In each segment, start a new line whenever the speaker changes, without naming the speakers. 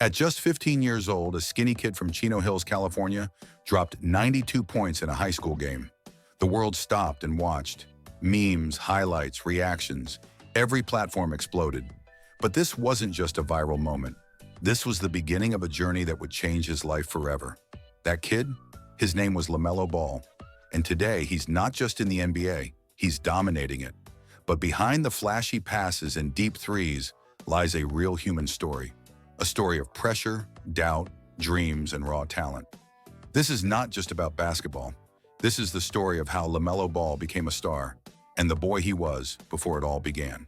At just 15 years old, a skinny kid from Chino Hills, California, dropped 92 points in a high school game. The world stopped and watched. Memes, highlights, reactions, every platform exploded. But this wasn't just a viral moment. This was the beginning of a journey that would change his life forever. That kid? His name was LaMelo Ball. And today, he's not just in the NBA, he's dominating it. But behind the flashy passes and deep threes lies a real human story. A story of pressure, doubt, dreams, and raw talent. This is not just about basketball. This is the story of how LaMelo Ball became a star and the boy he was before it all began.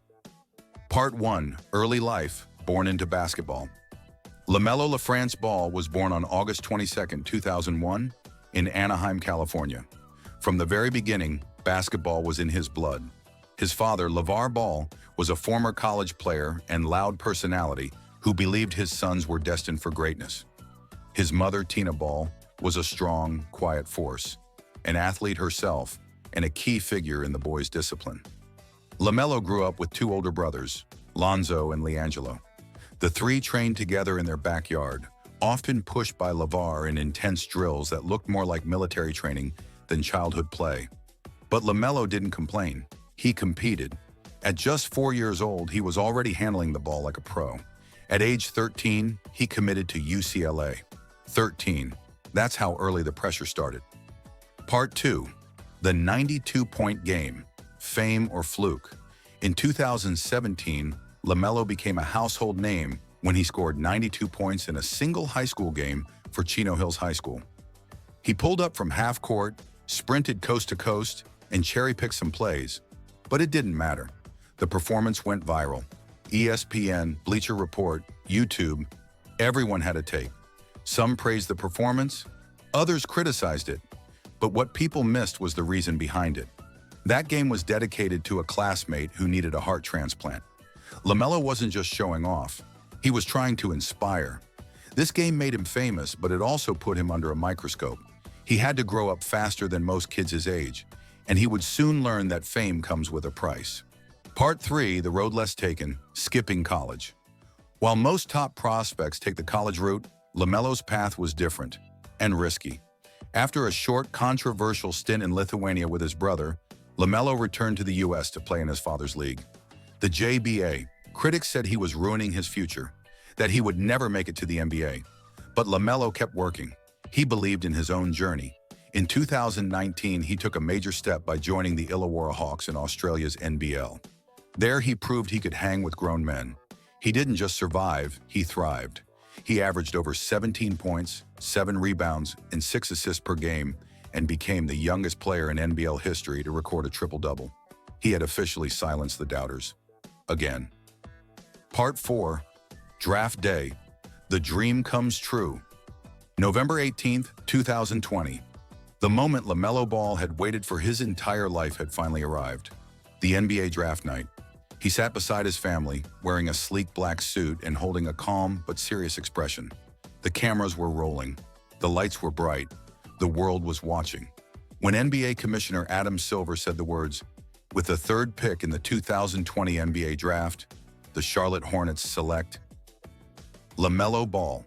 Part 1. Early life, born into basketball. LaMelo LaFrance Ball was born on August 22, 2001, in Anaheim, California. From the very beginning, basketball was in his blood. His father, LeVar Ball, was a former college player and loud personality who believed his sons were destined for greatness. His mother, Tina Ball, was a strong, quiet force, an athlete herself, and a key figure in the boy's discipline. LaMelo grew up with two older brothers, Lonzo and LiAngelo. The three trained together in their backyard, often pushed by LeVar in intense drills that looked more like military training than childhood play. But LaMelo didn't complain. He competed. At just 4 years old, he was already handling the ball like a pro. At age 13, he committed to UCLA. 13. That's how early the pressure started. Part 2. The 92-point game. Fame or fluke. In 2017, LaMelo became a household name when he scored 92 points in a single high school game for Chino Hills High School. He pulled up from half court, sprinted coast to coast, and cherry-picked some plays. But it didn't matter. The performance went viral. ESPN, Bleacher Report, YouTube, everyone had a take. Some praised the performance, others criticized it. But what people missed was the reason behind it. That game was dedicated to a classmate who needed a heart transplant. LaMelo wasn't just showing off. He was trying to inspire. This game made him famous, but it also put him under a microscope. He had to grow up faster than most kids his age, and he would soon learn that fame comes with a price. Part 3, the road less taken, skipping college. While most top prospects take the college route, LaMelo's path was different and risky. After a short, controversial stint in Lithuania with his brother, LaMelo returned to the U.S. to play in his father's league. The JBA, critics said he was ruining his future, that he would never make it to the NBA. But LaMelo kept working. He believed in his own journey. In 2019, he took a major step by joining the Illawarra Hawks in Australia's NBL. There, he proved he could hang with grown men. He didn't just survive, he thrived. He averaged over 17 points, 7 rebounds, and 6 assists per game, and became the youngest player in NBL history to record a triple-double. He had officially silenced the doubters. Again. Part 4. Draft Day. The dream comes true. November 18, 2020. The moment LaMelo Ball had waited for his entire life had finally arrived. The NBA draft night. He sat beside his family, wearing a sleek black suit and holding a calm but serious expression. The cameras were rolling. The lights were bright. The world was watching. When NBA Commissioner Adam Silver said the words, "With the third pick in the 2020 NBA draft, the Charlotte Hornets select LaMelo Ball,"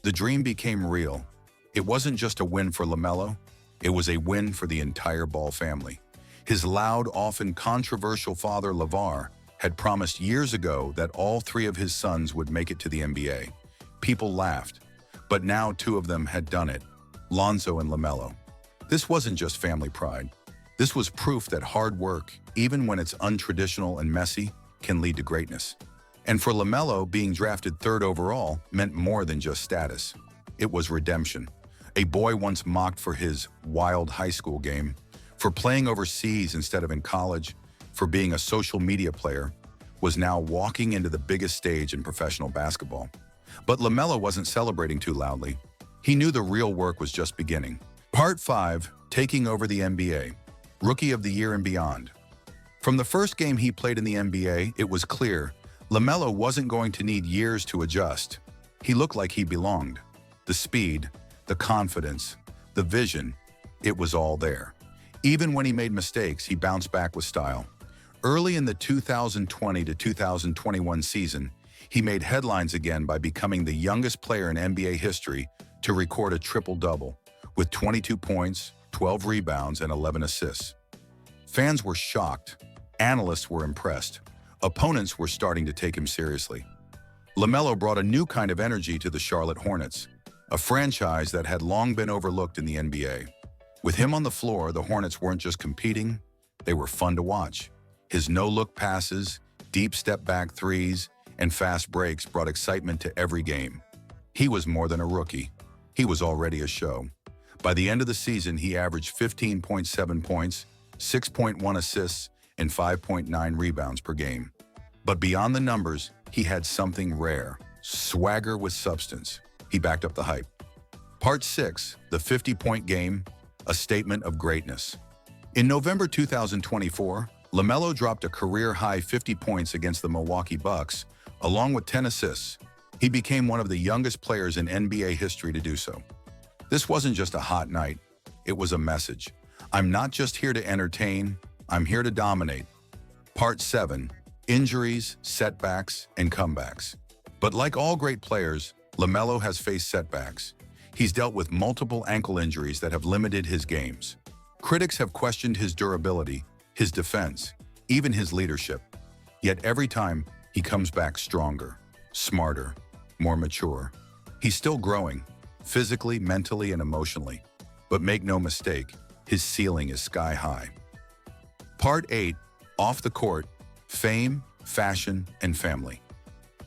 the dream became real. It wasn't just a win for LaMelo. It was a win for the entire Ball family. His loud, often controversial father, LeVar, had promised years ago that all 3 of his sons would make it to the NBA. People laughed, but now 2 of them had done it, Lonzo and LaMelo. This wasn't just family pride. This was proof that hard work, even when it's untraditional and messy, can lead to greatness. And for LaMelo, being drafted 3rd overall meant more than just status. It was redemption. A boy once mocked for his wild high school game, for playing overseas instead of in college, for being a social media player, was now walking into the biggest stage in professional basketball. But LaMelo wasn't celebrating too loudly. He knew the real work was just beginning. Part 5, taking over the NBA. Rookie of the Year and beyond. From the first game he played in the NBA, it was clear LaMelo wasn't going to need years to adjust. He looked like he belonged. The speed, the confidence, the vision, it was all there. Even when he made mistakes, he bounced back with style. Early in the 2020 to 2021 season, He made headlines again by becoming the youngest player in NBA history to record a triple-double, with 22 points, 12 rebounds, and 11 assists. Fans were shocked. Analysts were impressed. Opponents were starting to take him seriously. LaMelo brought a new kind of energy to the Charlotte Hornets, a franchise that had long been overlooked in the NBA. With him on the floor, the Hornets weren't just competing, they were fun to watch. His no-look passes, deep step-back threes, and fast breaks brought excitement to every game. He was more than a rookie. He was already a show. By the end of the season, he averaged 15.7 points, 6.1 assists, and 5.9 rebounds per game. But beyond the numbers, he had something rare: swagger with substance. He backed up the hype. Part 6, the 50-point game, a statement of greatness. In November 2024, LaMelo dropped a career-high 50 points against the Milwaukee Bucks, along with 10 assists. He became one of the youngest players in NBA history to do so. This wasn't just a hot night, it was a message. I'm not just here to entertain, I'm here to dominate. Part 7, injuries, setbacks, and comebacks. But like all great players, LaMelo has faced setbacks. He's dealt with multiple ankle injuries that have limited his games. Critics have questioned his durability, his defense, even his leadership. Yet every time, he comes back stronger, smarter, more mature. He's still growing, physically, mentally, and emotionally. But make no mistake, his ceiling is sky high. Part 8, off the court, fame, fashion, and family.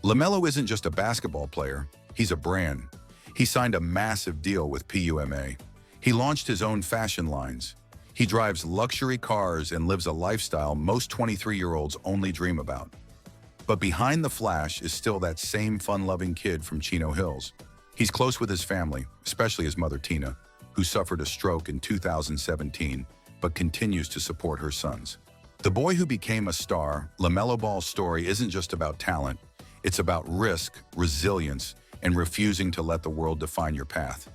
LaMelo isn't just a basketball player, he's a brand. He signed a massive deal with PUMA. He launched his own fashion lines. He drives luxury cars and lives a lifestyle most 23-year-olds only dream about. But behind the flash is still that same fun-loving kid from Chino Hills. He's close with his family, especially his mother Tina, who suffered a stroke in 2017, but continues to support her sons. The boy who became a star, LaMelo Ball's story isn't just about talent. It's about risk, resilience, and refusing to let the world define your path.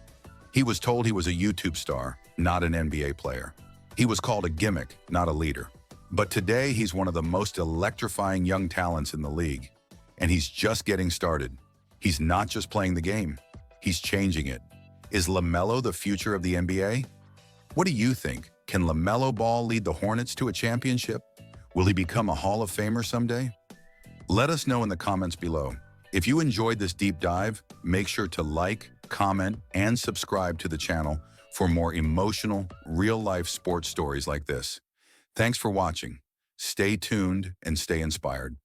He was told he was a YouTube star, not an NBA player. He was called a gimmick, not a leader. But today, he's one of the most electrifying young talents in the league. And he's just getting started. He's not just playing the game, he's changing it. Is LaMelo the future of the NBA? What do you think? Can LaMelo Ball lead the Hornets to a championship? Will he become a Hall of Famer someday? Let us know in the comments below. If you enjoyed this deep dive, make sure to like, comment, and subscribe to the channel for more emotional, real-life sports stories like this. Thanks for watching. Stay tuned and stay inspired.